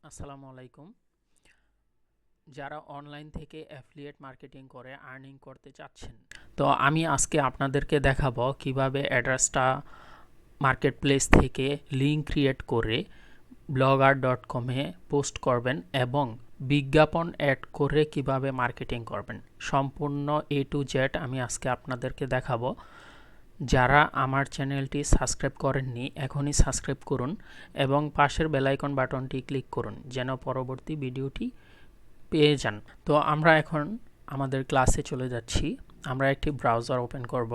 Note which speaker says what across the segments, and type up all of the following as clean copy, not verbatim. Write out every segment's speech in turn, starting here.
Speaker 1: আসসালামু আলাইকুম। যারা অনলাইন থেকে অ্যাফিলিয়েট মার্কেটিং করে আর্নিং করতে চাচ্ছেন, তো আমি আজকে আপনাদেরকে দেখাবো কিভাবে অ্যাড্রেসটা মার্কেট প্লেস থেকে লিঙ্ক ক্রিয়েট করে blogger.com-এ পোস্ট করবেন এবং বিজ্ঞাপন অ্যাড করে কিভাবে মার্কেটিং করবেন। সম্পূর্ণ A to Z আমি আজকে আপনাদেরকে দেখাবো। যারা আমার চ্যানেলটি সাবস্ক্রাইব করেননি এখনই সাবস্ক্রাইব করুন এবং পাশের বেল আইকন বাটনটি ক্লিক করুন যেন পরবর্তী ভিডিওটি পেয়ে যান। তো আমরা এখন আমাদের ক্লাসে চলে যাচ্ছি। আমরা একটি ব্রাউজার ওপেন করব।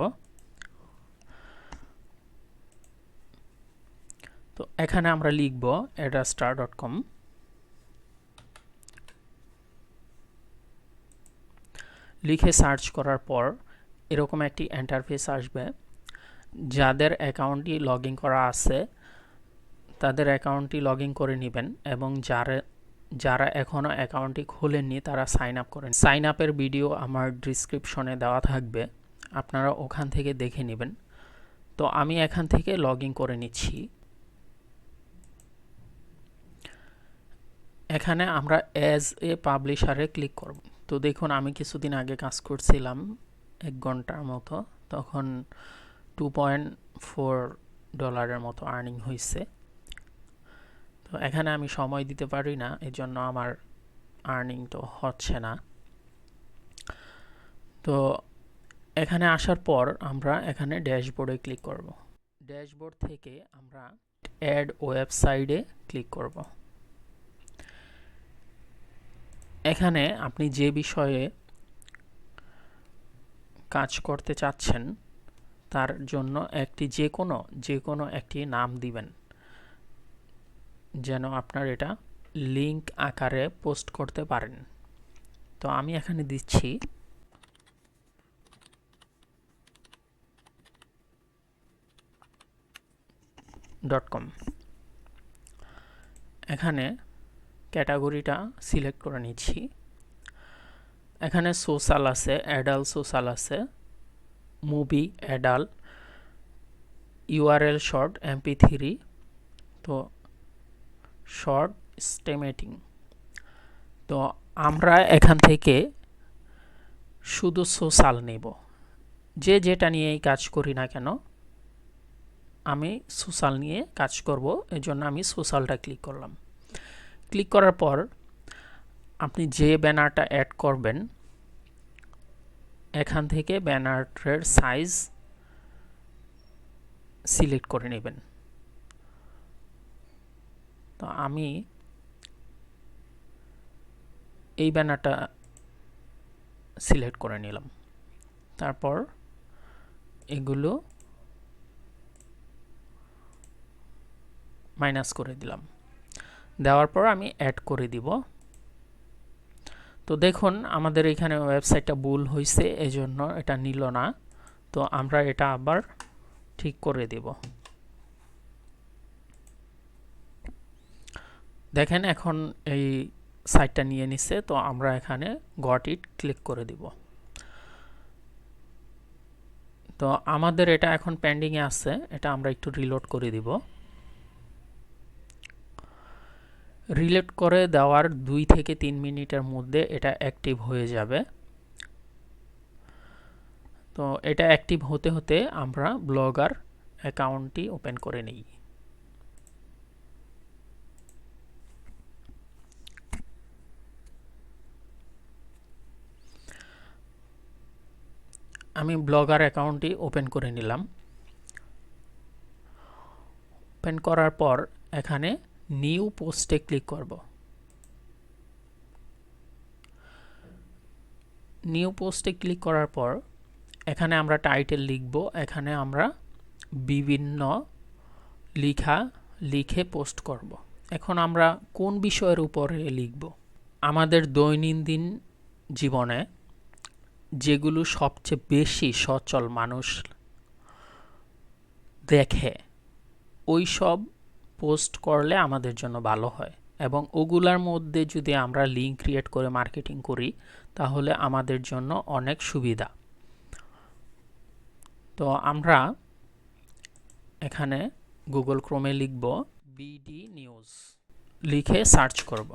Speaker 1: তো এখানে আমরা লিখব adastar.com। লিখে সার্চ করার পর এরকম একটি ইন্টারফেস আসবে। যাদের অ্যাকাউন্টটি লগইন করা আছে তাদের অ্যাকাউন্টটি লগইন করে নেবেন এবং যারা এখনও অ্যাকাউন্টটি খোলেননি তারা সাইন আপ করেন। সাইন আপের ভিডিও আমার ডিসক্রিপশনে দেওয়া থাকবে, আপনারা ওখান থেকে দেখে নেবেন। তো আমি এখান থেকে লগইন করে নিচ্ছি। এখানে আমরা অ্যাজ এ পাবলিশারে ক্লিক করব। তো দেখুন আমি কিছুদিন আগে কাজ করছিলাম 1 ঘন্টার মতো, তখন $2.4 মতো আর্নিং হয়েছে। তো এখানে আমি সময় দিতে পারি না, এজন্য আমার আর্নিং তো হচ্ছে না। তো এখানে আসার পর আমরা এখানে ড্যাশবোর্ডে ক্লিক করব। ড্যাশবোর্ড থেকে আমরা অ্যাড ওয়েবসাইটে ক্লিক করব। এখানে আপনি যে বিষয়ে কাজ করতে চাচ্ছেন তার জন্য একটি যে কোনো একটি নাম দিবেন যেন আপনার এটা লিংক আকারে পোস্ট করতে পারেন। তো আমি এখানে দিচ্ছি .com। এখানে ক্যাটাগরিটা সিলেক্ট করে নিচ্ছি। এখানে সোশ্যাল আছে, অ্যাডাল্ট সোশ্যাল আছে, movie adult, URL short, MP3, তো শর্ট স্টেমেটিং। তো আমরা এখান থেকে শুধু সোশ্যাল নেব, যেটা নিয়েই কাজ করি না কেন আমি সোশ্যাল নিয়ে কাজ করব, এজন্য আমি সোশ্যালটা ক্লিক করলাম। ক্লিক করার পর আপনি যে ব্যানারটা অ্যাড করবেন এখান থেকে ব্যানারের সাইজ সিলেক্ট করে নেবেন। তো আমি এই ব্যানারটা সিলেক্ট করে নিলাম। তারপর এগুলো মাইনাস করে দিলাম। দেওয়ার পর আমি অ্যাড করে দিব। তো দেখুন আমাদের এখানে ওয়েবসাইটটা ভুল হয়েছে, এজন্য এটা নিল না। তো আমরা এটা আবার ঠিক করে দেব। দেখেন এখন এই সাইটটা নিয়ে নিচ্ছে। তো আমরা এখানে গট ইট ক্লিক করে দিব। তো আমাদের এটা এখন পেন্ডিংয়ে আছে, এটা আমরা একটু রিলোড করে দিব। রিলোড করে দেওয়ার 2 থেকে 3 মিনিটের মধ্যে এটা অ্যাক্টিভ হয়ে যাবে। তো এটা অ্যাক্টিভ হতে হতে আমরা ব্লগার অ্যাকাউন্টটি ওপেন করে নিই। আমি ব্লগার অ্যাকাউন্টটি ওপেন করে নিলাম। ওপেন করার পর এখানে নিউ পোস্টে ক্লিক করব। নিউ পোস্টে ক্লিক করার পর এখানে আমরা টাইটেল লিখব। এখানে আমরা বিভিন্ন লিখে পোস্ট করব। এখন আমরা কোন বিষয়ের উপরে লিখব? আমাদের দৈনন্দিন জীবনে যেগুলো সবচেয়ে বেশি সচল মানুষ দেখে ওই সব পোস্ট করলে আমাদের জন্য ভালো হয় এবং ওগুলার মধ্যে যদি আমরা লিঙ্ক ক্রিয়েট করে মার্কেটিং করি তাহলে আমাদের জন্য অনেক সুবিধা। তো আমরা এখানে গুগল ক্রোমে লিখব বিডি নিউজ। লিখে সার্চ করব।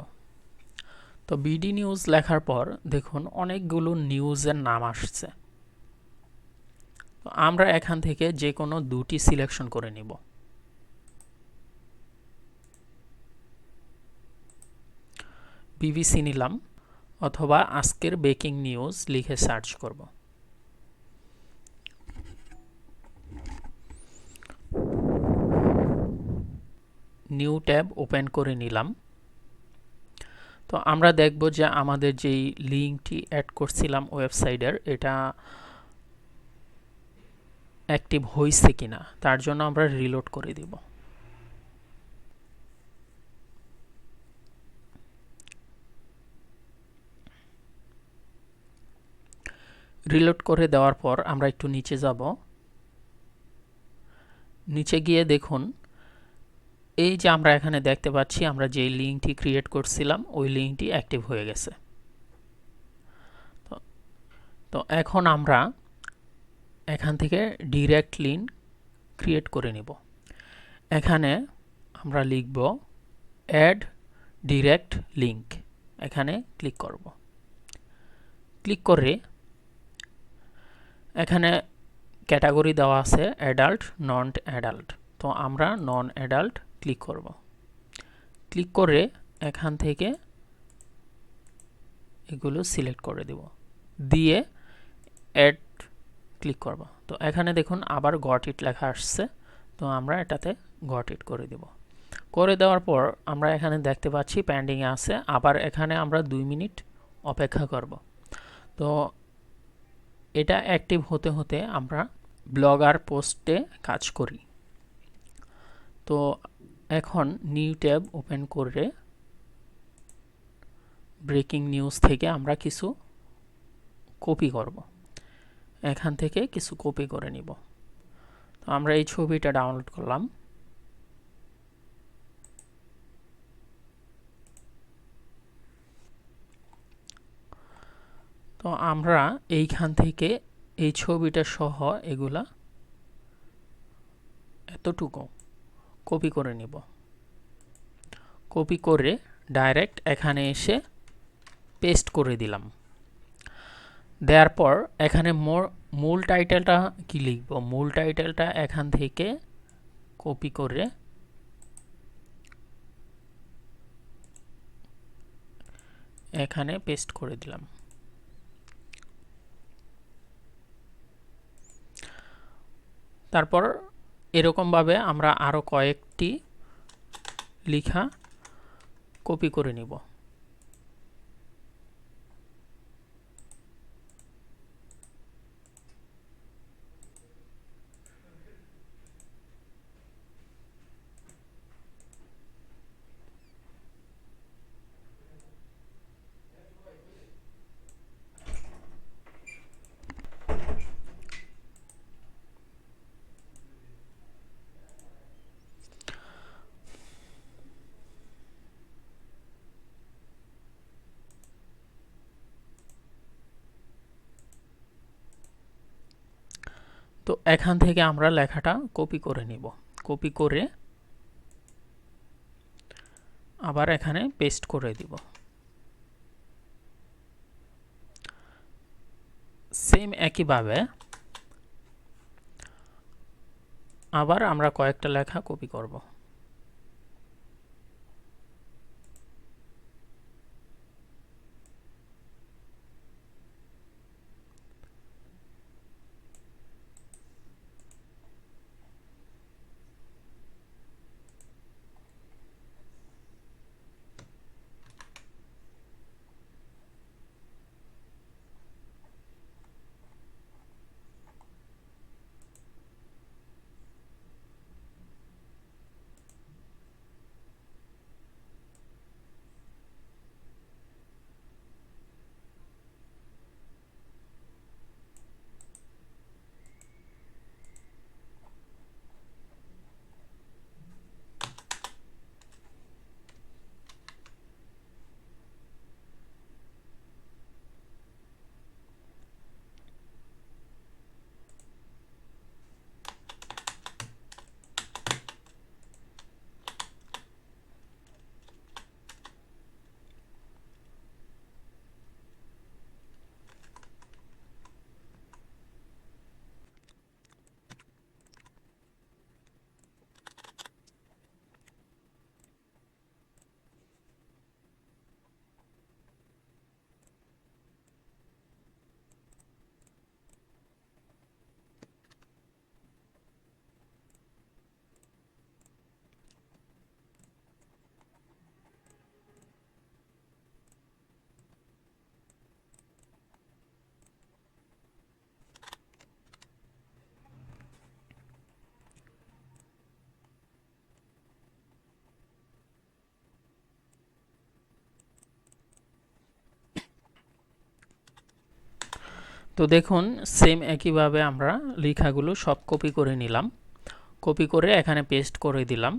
Speaker 1: তো বিডি নিউজ লেখার পর দেখুন অনেকগুলো নিউজের নাম আসছে। তো আমরা এখান থেকে যে কোনো দুটি সিলেকশন করে নিব। বিবিসি নিলাম অথবা আজকের ব্রেকিং নিউজ লিখে সার্চ করব। নিউ ট্যাব ওপেন করে নিলাম। তো আমরা দেখব যে আমাদের যেই লিঙ্কটি অ্যাড করছিলাম ওয়েবসাইটের এটা অ্যাক্টিভ হয়েছে কিনা, তার জন্য আমরা রিলোড করে দিব। রিলোড করে দেওয়ার পর আমরা একটু নিচে যাব। নিচে গিয়ে দেখুন এই যে আমরা এখানে দেখতে পাচ্ছি আমরা যে লিঙ্কটি ক্রিয়েট করছিলাম ওই লিঙ্কটি অ্যাক্টিভ হয়ে গেছে। তো এখন আমরা এখান থেকে ডিরেক্ট লিঙ্ক ক্রিয়েট করে নিব। এখানে আমরা লিখব অ্যাড ডিরেক্ট লিঙ্ক, এখানে ক্লিক করব। ক্লিক করে এখানে ক্যাটাগরি দেওয়া আছে অ্যাডাল্ট, নন অ্যাডাল্ট। তো আমরা নন অ্যাডাল্ট ক্লিক করব। ক্লিক করে এখান থেকে এগুলো সিলেক্ট করে দেব, দিয়ে অ্যাড ক্লিক করব। তো এখানে দেখুন আবার গট ইট লেখা আসছে, তো আমরা এটাতে গট ইট করে দেব। করে দেওয়ার পর আমরা এখানে দেখতে পাচ্ছি পেন্ডিংয়ে আছে, আবার এখানে আমরা 2 মিনিট অপেক্ষা করব। তো এটা অ্যাক্টিভ হতে হতে আমরা ব্লগার পোস্টে কাজ করি। তো এখন নিউ ট্যাব ওপেন করে ব্রেকিং নিউজ থেকে আমরা কিছু কপি করব। এখান থেকে কিছু কপি করে নিব। তো আমরা এই ছবিটা ডাউনলোড করলাম। তো আমরা এইখান থেকে এই ছবিটা সহ এগুলা এতটুকু কপি করে নিব। কপি করে ডাইরেক্ট এখানে এসে পেস্ট করে দিলাম। দেওয়ার পর এখানে মূল টাইটেলটা কি লিখব, মূল টাইটেলটা এখান থেকে কপি করে এখানে পেস্ট করে দিলাম। তারপর এরকমভাবে আমরা আরও কয়েকটি লেখা কপি করে নিব। তো এখান থেকে আমরা লেখাটা কপি করে নিব। কপি করে আবার এখানে পেস্ট করে দিব। সেম একইভাবে আবার আমরা কয়েকটা লেখা কপি করব। তো দেখুন সেম একইভাবে আমরা লেখাগুলো সব কপি করে নিলাম, কপি করে এখানে পেস্ট করে দিলাম।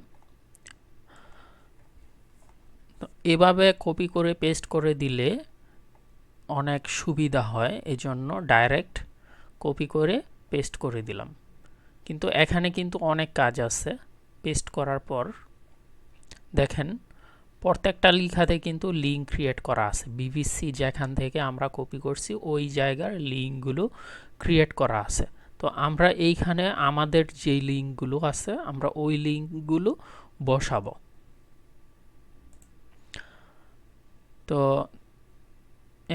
Speaker 1: তো এভাবে কপি করে পেস্ট করে দিলে অনেক সুবিধা হয়, এজন্য ডাইরেক্ট কপি করে পেস্ট করে দিলাম। কিন্তু এখানে কিন্তু অনেক কাজ আছে। পেস্ট করার পর দেখেন প্রত্যেকটা লেখাতে কিন্তু লিঙ্ক ক্রিয়েট করা আছে। বিবিসি যেখান থেকে আমরা কপি করছি ওই জায়গার লিঙ্কগুলো ক্রিয়েট করা আছে। তো আমরা এইখানে আমাদের যেই লিঙ্কগুলো আছে আমরা ওই লিঙ্কগুলো বসাবো। তো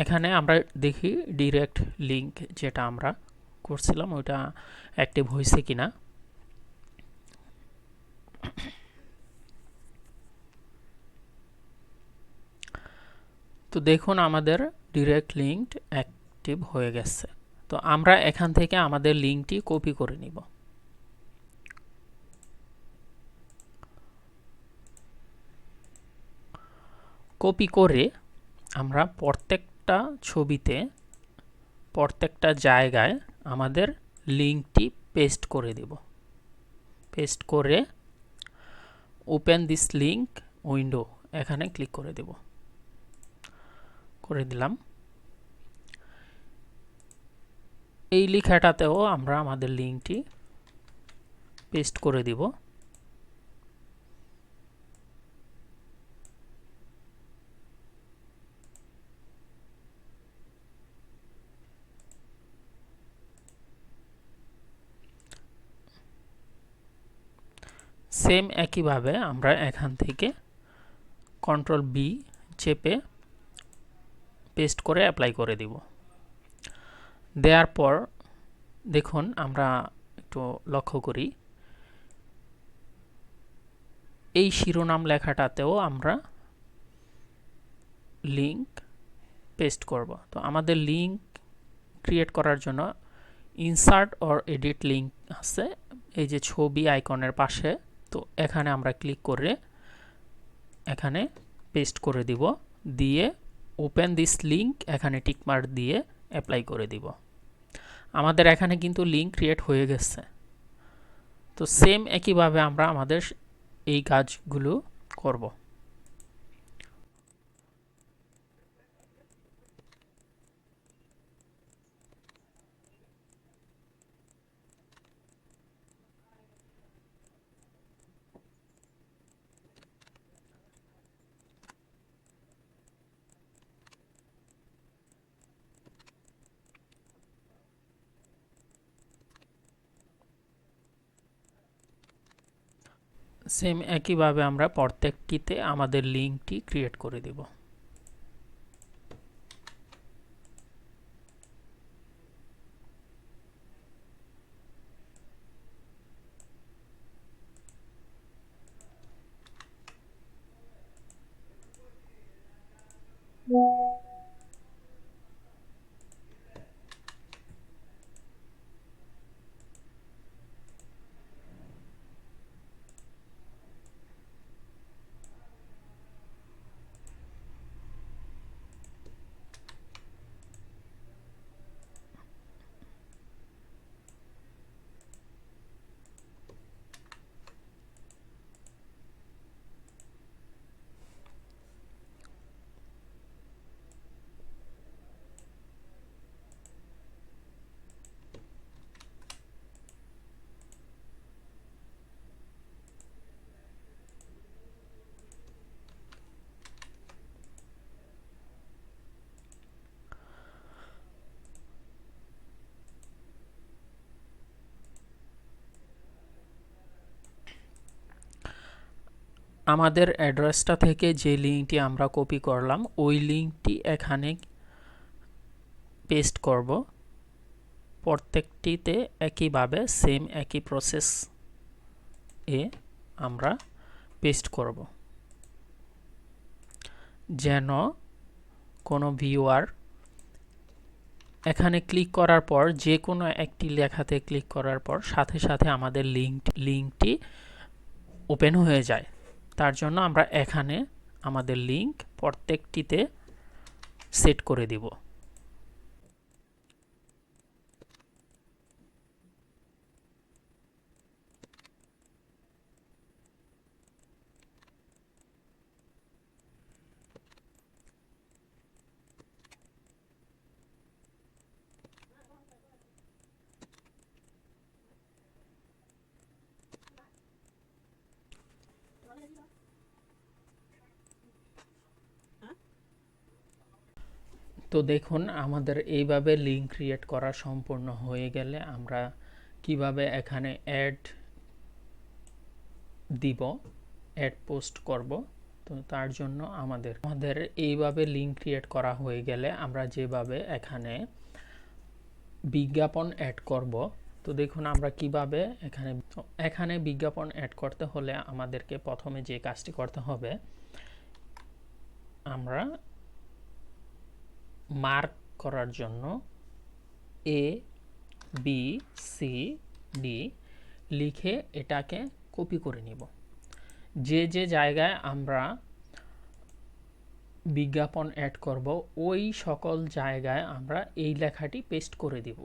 Speaker 1: এখানে আমরা দেখি ডিরেক্ট লিঙ্ক যেটা আমরা করছিলাম ওইটা অ্যাক্টিভ হয়েছে কিনা। তো দেখুন আমাদের ডিরেক্ট লিঙ্ক অ্যাক্টিভ হয়ে গেছে। তো আমরা এখান থেকে আমাদের লিঙ্কটি কপি করে নিব। কপি করে আমরা প্রত্যেকটা ছবিতে প্রত্যেকটা জায়গায় আমাদের লিঙ্কটি পেস্ট করে দেব। পেস্ট করে ওপেন দিস লিঙ্ক উইন্ডো এখানে ক্লিক করে দেব, করে দিলাম। এই লেখাটাতেও আমরা আমাদের লিঙ্কটি পেস্ট করে দিব। সেম একইভাবে আমরা এখান থেকে কন্ট্রোল বি চেপে পেস্ট করে অ্যাপ্লাই করে দিব। দেওয়ার পর দেখুন আমরা একটু লক্ষ্য করি এই শিরোনাম লেখাটাতেও আমরা লিঙ্ক পেস্ট করব। তো আমাদের লিঙ্ক ক্রিয়েট করার জন্য ইনসার্ট অর এডিট লিঙ্ক আছে এই যে ছবি আইকনের পাশে। তো এখানে আমরা ক্লিক করে এখানে পেস্ট করে দিব, দিয়ে ওপেন দিস লিঙ্ক এখানে টিকমার্ক দিয়ে অ্যাপ্লাই করে দিব। আমাদের এখানে কিন্তু লিঙ্ক ক্রিয়েট হয়ে গেছে। তো সেম একইভাবে আমরা আমাদের এই কাজগুলো করব। সেম একইভাবে আমরা প্রত্যেকটিতে আমাদের লিঙ্কটি ক্রিয়েট করে দেব। আমাদের অ্যাড্রেসটা থেকে যে লিঙ্কটি আমরা কপি করলাম ওই লিঙ্কটি এখানে পেস্ট করব। প্রত্যেকটিতে একইভাবে সেম একই প্রসেস এ আমরা পেস্ট করব, যেন কোনো ভিউয়ার এখানে ক্লিক করার পর যে কোনো একটি লেখাতে ক্লিক করার পর সাথে সাথে আমাদের লিঙ্কটি ওপেন হয়ে যায়। তার জন্য আমরা এখানে আমাদের লিঙ্ক প্রত্যেকটিতে সেট করে দিব। তো দেখুন আমাদের এইভাবে লিঙ্ক ক্রিয়েট করা সম্পূর্ণ হয়ে গেলে আমরা কিভাবে এখানে অ্যাড দিব, অ্যাড পোস্ট করব। তো তার জন্য আমাদের এইভাবে লিঙ্ক ক্রিয়েট করা হয়ে গেলে আমরা যেভাবে এখানে বিজ্ঞাপন অ্যাড করব, তো দেখুন আমরা কিভাবে এখানে বিজ্ঞাপন অ্যাড করতে হলে আমাদেরকে প্রথমে যে কাজটি করতে হবে, আমরা মার্ক করার জন্য এ বি সি ডি লিখে এটাকে কপি করে নিব। যে যে জায়গায় আমরা বিজ্ঞাপন অ্যাড করব ওই সকল জায়গায় আমরা এই লেখাটি পেস্ট করে দিব।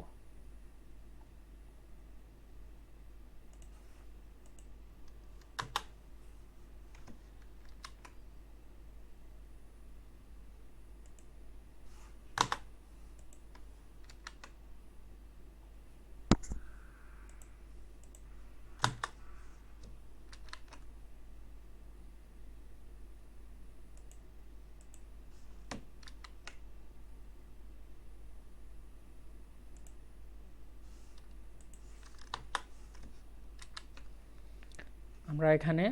Speaker 1: আমরা এখানে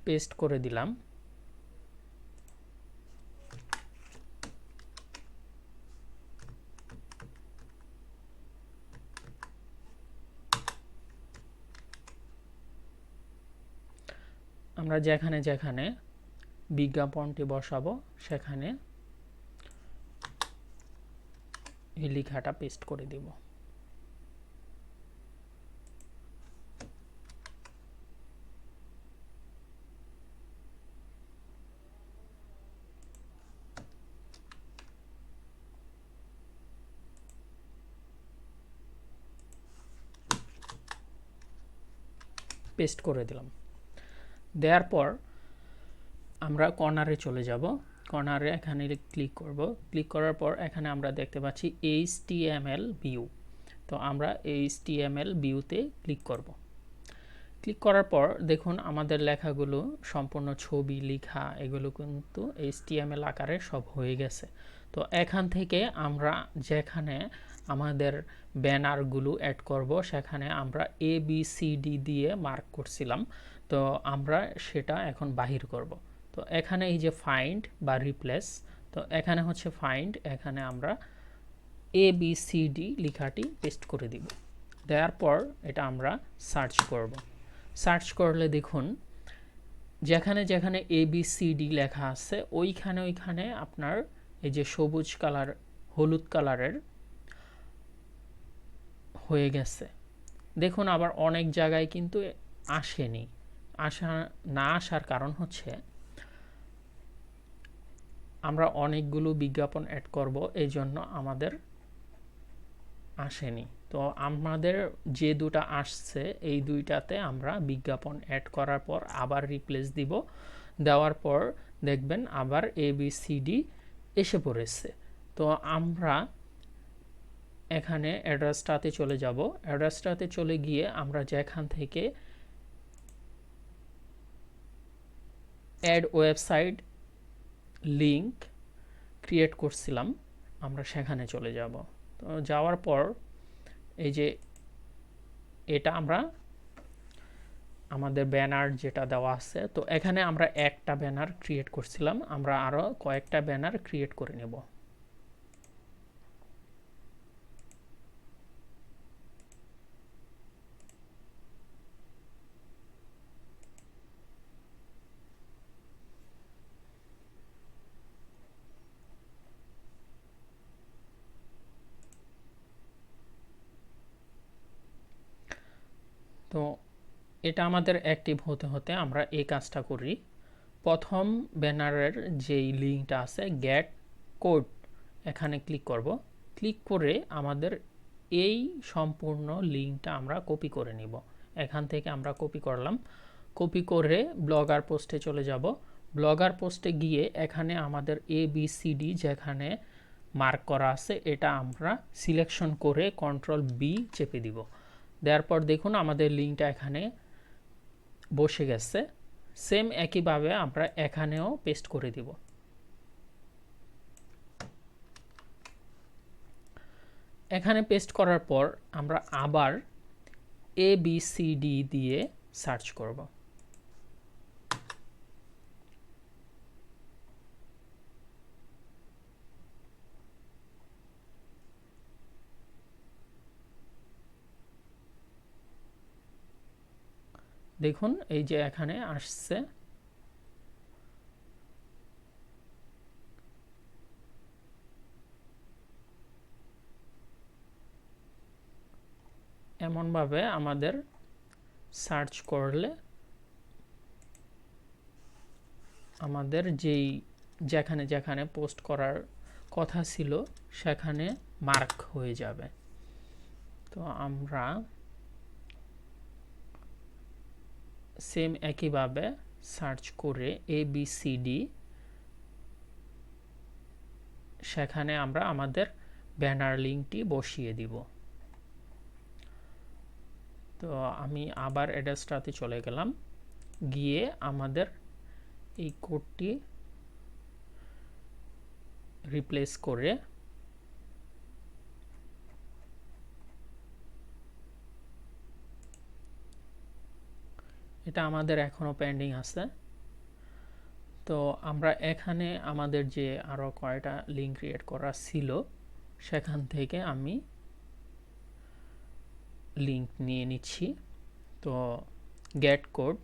Speaker 1: পেস্ট করে দিলাম। আমরা যেখানে যেখানে বিজ্ঞাপনটি বসাবো সেখানে এই লেখাটা পেস্ট করে দিব। পেস্ট করে দিলাম। দেওয়ার পর আমরা কর্নারে চলে যাব। কর্নারে এখানে ক্লিক করব। ক্লিক করার পর এখানে আমরা দেখতে পাচ্ছি HTML ভিউ। তো আমরা HTML ভিউতে ক্লিক করব। ক্লিক করার পর দেখুন আমাদের লেখাগুলো সম্পূর্ণ ছবি লেখা এগুলো কিন্তু HTML আকারে সব হয়ে গেছে। তো এখান থেকে আমরা যেখানে আমাদের ব্যানারগুলো অ্যাড করব সেখানে আমরা ABCD দিয়ে মার্ক করছিলাম। তো আমরা সেটা এখন বাহির করব। তো এখানে এই যে ফাইন্ড বা রিপ্লেস, তো এখানে হচ্ছে ফাইন্ড, এখানে আমরা ABCD লেখাটি পেস্ট করে দিব। দেওয়ার পর এটা আমরা সার্চ করব। সার্চ করলে দেখুন যেখানে যেখানে ABCD লেখা আছে ওইখানে আপনার এই যে সবুজ কালার হলুদ কালারের হয়ে গেছে। দেখুন আবার অনেক জায়গায় কিন্তু আসেনি। না আসার কারণ হচ্ছে আমরা অনেকগুলো বিজ্ঞাপন অ্যাড করব, এই জন্য আমাদের আসেনি। তো আমাদের যে দুটা আসছে এই দুইটাতে আমরা বিজ্ঞাপন অ্যাড করার পর আবার রিপ্লেস দিব। দেওয়ার পর দেখবেন আবার ABCD এসে পড়েছে। তো আমরা এখানে অ্যাড্রেসটাতে চলে যাব। অ্যাড্রেসটাতে চলে গিয়ে আমরা যেখান থেকে অ্যাড ওয়েবসাইট লিংক ক্রিয়েট করছিলাম আমরা সেখানে চলে যাব। তো যাওয়ার পর এই যে এটা আমরা আমাদের ব্যানার যেটা দেওয়া আছে, তো এখানে আমরা একটা ব্যানার ক্রিয়েট করছিলাম, আমরা আরও কয়েকটা ব্যানার ক্রিয়েট করে নেব। তো এটা আমাদের অ্যাক্টিভ হতে হতে আমরা এই কাজটা করি। প্রথম ব্যানারের যেই লিঙ্কটা আছে গেট কোড, এখানে ক্লিক করব। ক্লিক করে আমাদের এই সম্পূর্ণ লিঙ্কটা আমরা কপি করে নিব। এখান থেকে আমরা কপি করলাম। কপি করে ব্লগার পোস্টে চলে যাব। ব্লগার পোস্টে গিয়ে এখানে আমাদের ABCD যেখানে মার্ক করা আছে এটা আমরা সিলেকশন করে Ctrl+B চেপে দিব। দেওয়ার পর দেখুন আমাদের লিঙ্কটা এখানে বসে গেছে। সেম একইভাবে আমরা এখানেও পেস্ট করে দিব। এখানে পেস্ট করার পর আমরা আবার ABCD দিয়ে সার্চ করব। দেখুন এই যে এখানে আসছে। এমনভাবে আমাদের সার্চ করলে আমাদের যেখানে যেখানে পোস্ট করার কথা ছিল সেখানে মার্ক হয়ে যাবে। তো আমরা সেম একইভাবে সার্চ করে ABCD, সেখানে আমরা আমাদের ব্যানার লিঙ্কটি বসিয়ে দিব। তো আমি আবার অ্যাড্রেসটাতে চলে গেলাম, গিয়ে আমাদের এই কোডটি রিপ্লেস করে এটা আমাদের এখনো পেন্ডিং আছে। তো আমরা এখানে আমাদের যে আরো কয়টা লিঙ্ক ক্রিয়েট করা ছিল সেখান থেকে আমি লিঙ্ক নিয়ে নিচ্ছি। তো গেট কোড,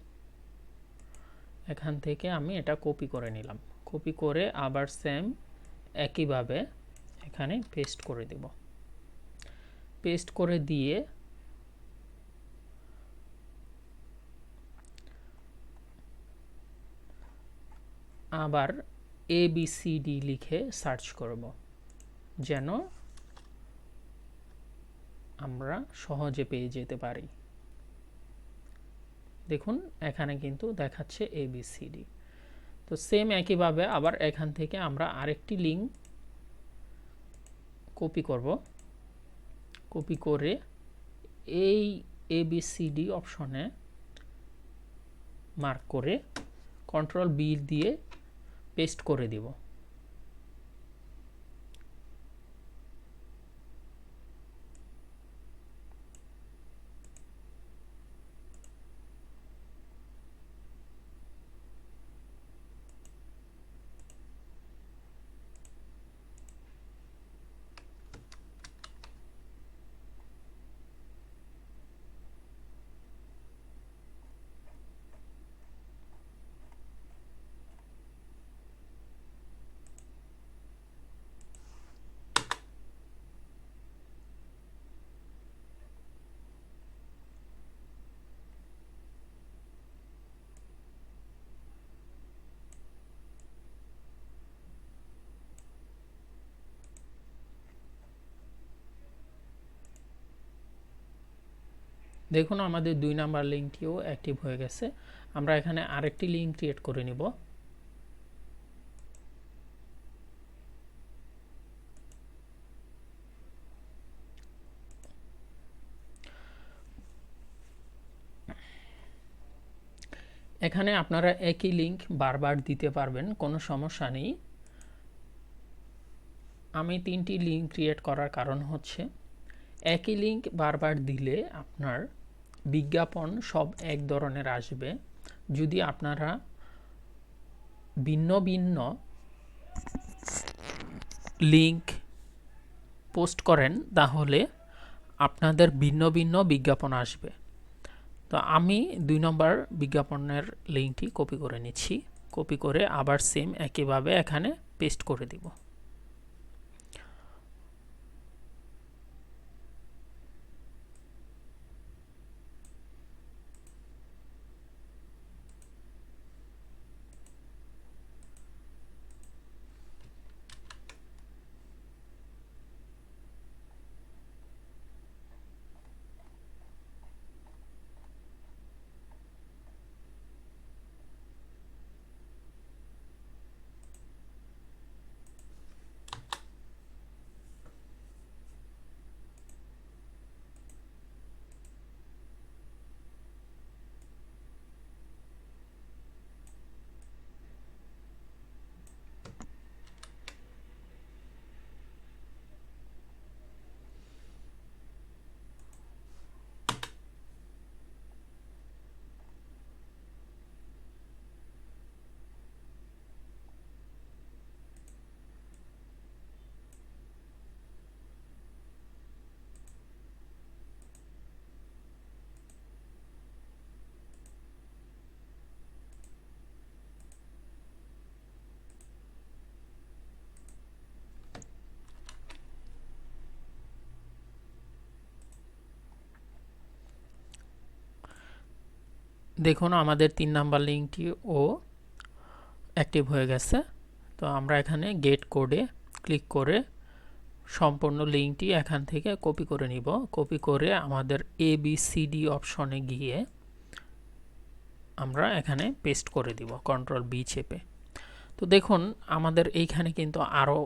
Speaker 1: এখান থেকে আমি এটা কপি করে নিলাম। কপি করে আবার সেম একইভাবে এখানে পেস্ট করে দেব। পেস্ট করে দিয়ে আবার ABCD লিখে সার্চ করব, যেন আমরা সহজে পেয়ে যেতে পারি। দেখুন এখানে কিন্তু দেখাচ্ছে ABCD। তো সেম একইভাবে আবার এখান থেকে আমরা আরেকটি লিঙ্ক কপি করব। কপি করে এই ABCD অপশনে মার্ক করে Ctrl+B দিয়ে পেস্ট করে দিব। দেখুন আমাদের 2 নাম্বার লিঙ্কটিও অ্যাক্টিভ হয়ে গেছে। আমরা এখানে আরেকটি লিঙ্ক ক্রিয়েট করে নিব। এখানে আপনারা একই লিঙ্ক বারবার দিতে পারবেন, কোনো সমস্যা নেই। আমি 3টি লিঙ্ক ক্রিয়েট করার কারণ হচ্ছে একই লিঙ্ক বারবার দিলে আপনার বিজ্ঞাপন সব এক ধরনের আসবে। যদি আপনারা ভিন্ন ভিন্ন লিঙ্ক পোস্ট করেন তাহলে আপনাদের ভিন্ন ভিন্ন বিজ্ঞাপন আসবে। তো আমি 2 নম্বর বিজ্ঞাপনের লিঙ্কটি কপি করে নিচ্ছি। কপি করে আবার সেম একইভাবে এখানে পেস্ট করে দিব। দেখুন আমাদের 3 নাম্বার লিঙ্কটিও অ্যাক্টিভ হয়ে গেছে। তো আমরা এখানে গেট কোডে ক্লিক করে সম্পূর্ণ লিঙ্কটি এখান থেকে কপি করে নিব। কপি করে আমাদের ABCD অপশনে গিয়ে আমরা এখানে পেস্ট করে দিব কন্ট্রোল B চেপে। তো দেখুন আমাদের এইখানে কিন্তু আরও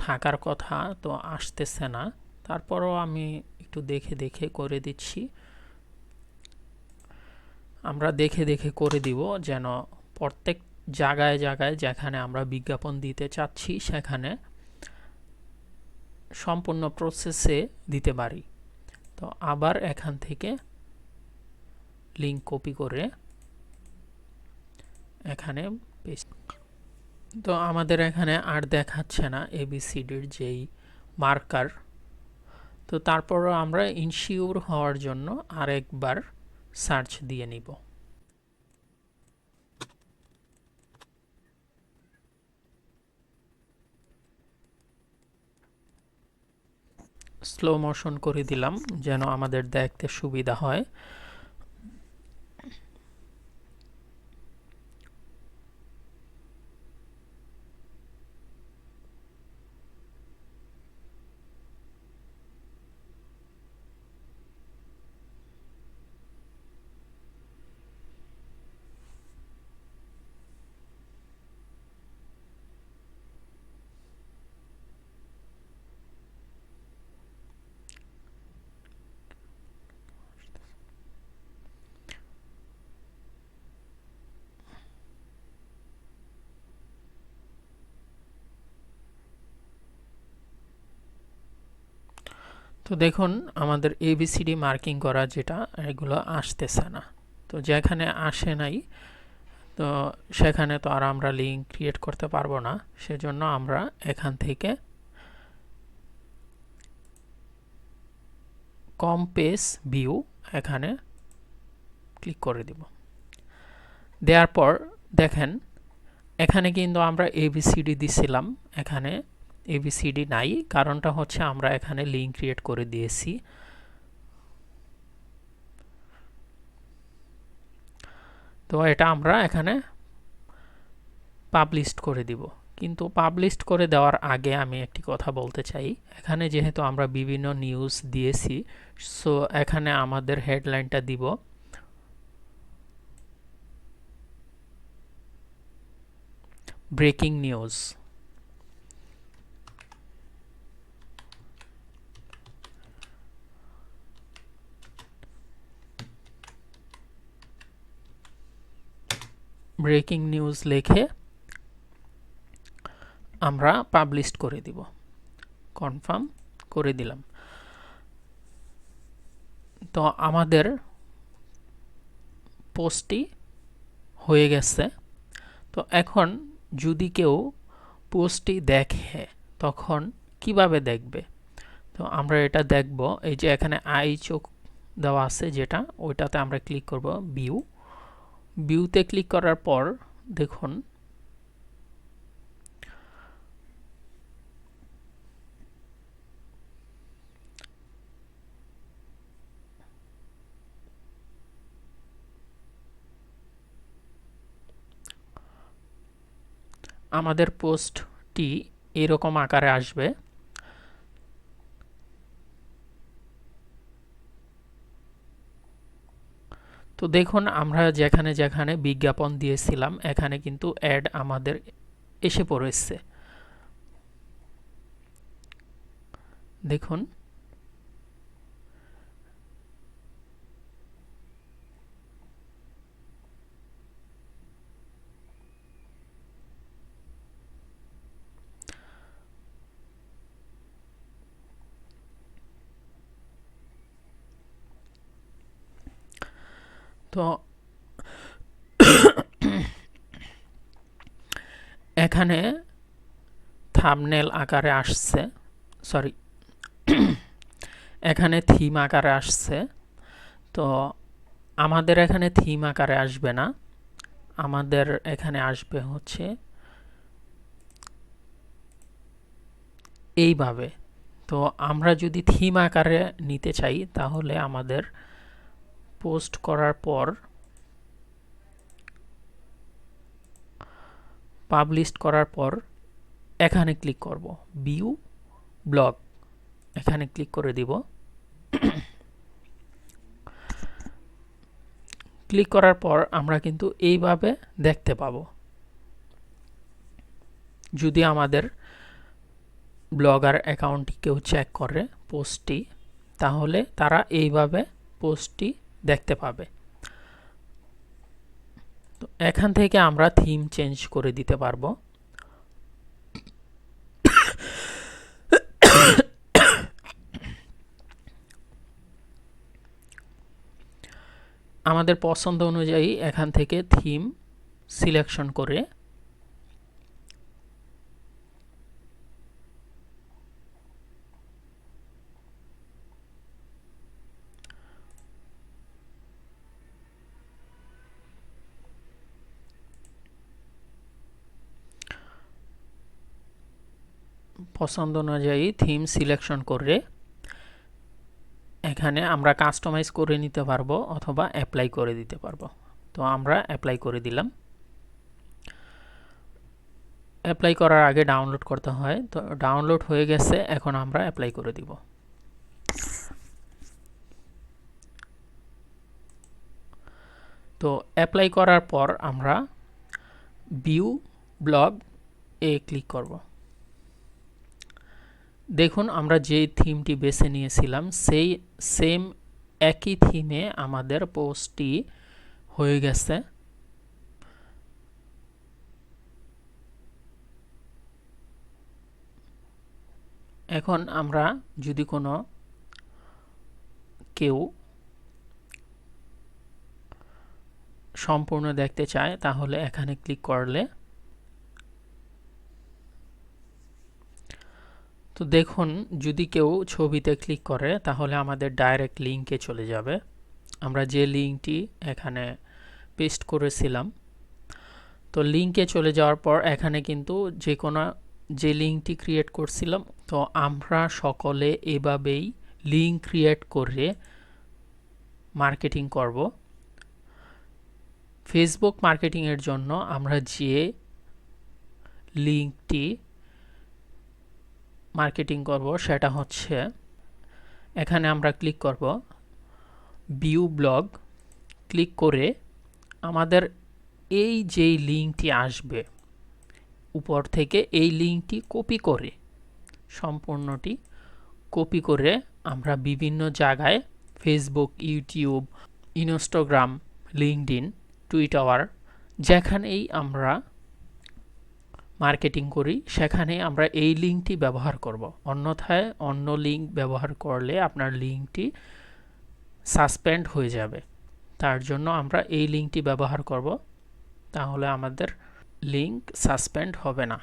Speaker 1: থাকার কথা, তো আসতেছে না। তারপরও আমি একটু দেখে দেখে করে দিচ্ছি। আমরা দেখে দেখে করে দিব যেন প্রত্যেক জায়গায় জায়গায় যেখানে আমরা বিজ্ঞাপন দিতে চাচ্ছি সেখানে সম্পূর্ণ প্রসেসে দিতে পারি। তো আবার এখান থেকে লিঙ্ক কপি করে এখানে পেস্ট। তো আমাদের এখানে আর দেখাচ্ছে না ABCDর যেই মার্কার। তো তারপরও আমরা ইনশিওর হওয়ার জন্য আরেকবার সার্চ দিয়ে নিব। স্লো মোশন করে দিলাম যেন আমাদের দেখতে সুবিধা হয়। তো দেখুন আমাদের ABCD মার্কিং করা যেটা, এগুলো আসতেছে না। তো যেখানে আসে নাই তো সেখানে তো আর আমরা লিঙ্ক ক্রিয়েট করতে পারবো না। সেজন্য আমরা এখান থেকে কম পেজ ভিউ এখানে ক্লিক করে দিব। দেওয়ার পর দেখেন এখানে কিন্তু আমরা ABCD দিছিলাম, এখানে ABCD নাই। কারণটা হচ্ছে আমরা এখানে লিঙ্ক ক্রিয়েট করে দিয়েছি। তো এটা আমরা এখানে পাবলিশ করে দিব। কিন্তু পাবলিশ করে দেওয়ার আগে আমি একটি কথা বলতে চাই। এখানে যেহেতু আমরা বিভিন্ন নিউজ দিয়েছি, সো এখানে আমাদের হেডলাইনটা দিব ব্রেকিং নিউজ। ব্রেকিং নিউজ লিখে আমরা পাবলিশ করে দিব। কনফার্ম করে দিলাম। তো আমাদের পোস্টটি হয়ে গেছে। তো এখন যদি কেউ পোস্টটি দেখে তখন কিভাবে দেখবে? তো আমরা এটা দেখব। এই যে এখানে আই চোখ দেওয়া আছে যেটা, ওইটাতে আমরা ক্লিক করব ভিউ। ভিউতে ক্লিক করার পর দেখুন আমাদের পোস্টটি এরকম আকারে আসবে। তো দেখুন আমরা যেখানে যেখানে বিজ্ঞাপন দিয়েছিলাম এখানে কিন্তু অ্যাড আমাদের এসে পড়েছে। দেখুন তো এখানে থাম্বনেল আকারে আসছে, সরি এখানে থিম আকারে আসছে। তো আমাদের এখানে থিম আকারে আসবে না, আমাদের এখানে আসবে হচ্ছে এইভাবে। তো আমরা যদি থিম আকারে নিতে চাই তাহলে আমাদের পোস্ট করার পর পাবলিশ করার পর এখানে ক্লিক করব, ভিউ ব্লগ, এখানে ক্লিক করে দিব। ক্লিক করার পর আমরা কিন্তু এইভাবে দেখতে পাবো। যদি আমাদের ব্লগার অ্যাকাউন্টটি কেউ চেক করে পোস্টটি, তাহলে তারা এইভাবে পোস্টটি দেখতে পাবে। তো এখান থেকে আমরা থিম চেঞ্জ করে দিতে পারবো। আমাদের পছন্দ অনুযায়ী এখান থেকে থিম সিলেকশন করে থিম সিলেকশন করে এখানে আমরা কাস্টমাইজ করে নিতে পারবো অথবা অ্যাপ্লাই করে দিতে পারবো। তো আমরা অ্যাপ্লাই করে দিলাম। অ্যাপ্লাই করার আগে ডাউনলোড করতে হয়, তো ডাউনলোড হয়ে গেছে, এখন আমরা অ্যাপ্লাই করে দিব। তো অ্যাপ্লাই করার পর আমরা ভিউ ব্লগ এ ক্লিক করব। দেখুন আমরা যে থিমটি বেছে নিয়েছিলাম সেই সেম একই থিমে আমাদের পোস্টটি হয়ে গেছে। এখন আমরা যদি কোনো কেউ সম্পূর্ণ দেখতে চায় তাহলে এখানে ক্লিক করলে, তো দেখুন যদি কেউ ছবিতে ক্লিক করে তাহলে আমাদের ডাইরেক্ট লিঙ্কে চলে যাবে। আমরা যে লিঙ্কটি এখানে পেস্ট করেছিলাম, তো লিঙ্কে চলে যাওয়ার পর এখানে কিন্তু যে কোনো যে লিঙ্কটি ক্রিয়েট করছিলাম, তো আমরা সকলে এভাবেই লিঙ্ক ক্রিয়েট করে মার্কেটিং করব। ফেসবুক মার্কেটিং এর জন্য আমরা যে লিঙ্কটি মার্কেটিং করব সেটা হচ্ছে, এখানে আমরা ক্লিক করব ভিউ ব্লগ, ক্লিক করে আমাদের এই যেই লিঙ্কটি আসবে উপর থেকে এই লিঙ্কটি কপি করে, সম্পূর্ণটি কপি করে আমরা বিভিন্ন জায়গায় Facebook, YouTube, Instagram, LinkedIn, Twitter যেখানেই আমরা মার্কেটিং করি সেখানে আমরা এই লিঙ্কটি ব্যবহার করব। অন্যথায় অন্য লিঙ্ক ব্যবহার করলে আপনার লিঙ্কটি সাসপেন্ড হয়ে যাবে। তার জন্য আমরা এই লিঙ্কটি ব্যবহার করব, তাহলে আমাদের লিঙ্ক সাসপেন্ড হবে না।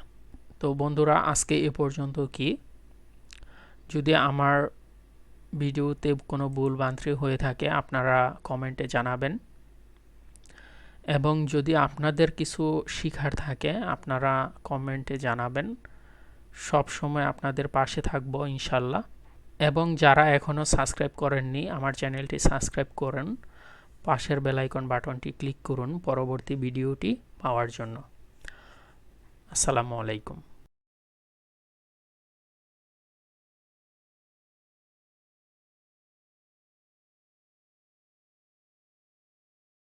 Speaker 1: তো বন্ধুরা আজকে এ পর্যন্ত। কি যদি আমার ভিডিওতে কোনো ভুলভ্রান্তি হয়ে থাকে আপনারা কমেন্টে জানাবেন, এবং যদি আপনাদের কিছু শিখার থাকে আপনারা কমেন্টে জানাবেন। সব সময় আপনাদের পাশে থাকবো ইনশাল্লাহ। এবং যারা এখনও সাবস্ক্রাইব করেননি আমার চ্যানেলটি সাবস্ক্রাইব করুন, পাশের বেল আইকন বাটনটি ক্লিক করুন পরবর্তী ভিডিওটি পাওয়ার জন্য। আসসালামু আলাইকুম।